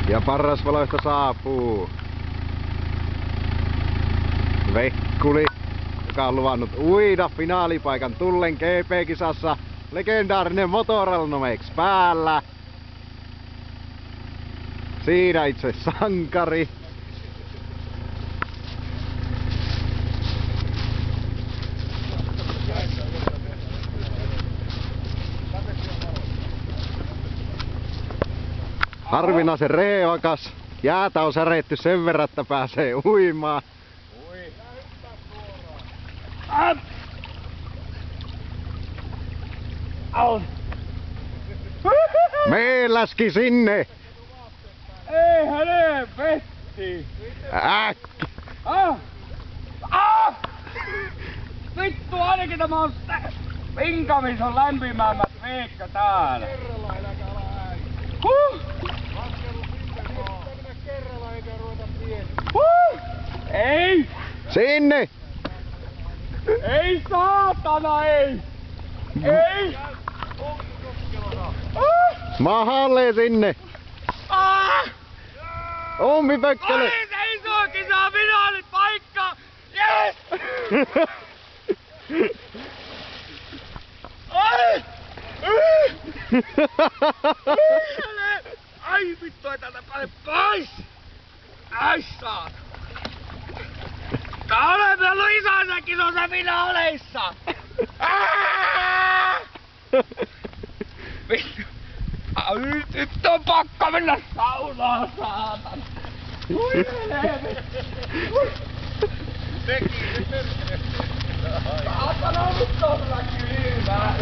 Ja Parrasvaloista saapuu Vekkuli, joka on luvannut uida finaalipaikan tullen GP-kisassa. Legendaarinen Motorelnomex päällä. Siinä itse sankari. Harvinaisen reevakas. Jäätä on säretty sen verran, että pääsee uimaan. Meeläski sinne! Ei helvetti! Äkki! Vittu, ainakin tämä on pinka, missä on lämpimämmät veikka täällä. Kerralla äläkä ala ääni. Laskelu sinne, mennä kerralla eikä ruveta pieni. Ei! Sinne! Ei saatana, ei! Ei! Mahalle sinne! Ummi pökkele! Oli se iso kisa finaalipaikka! Yes! Ai vittu, ei täältä pääse pois! Ai saat! Tää olemme ollut isoissa kisoissa finaaleissa! Vittu! Nyt on pakko mennä saunaan, saatan! Ui helvetti! Teki se perkele. Saatana, nyt on kylmää!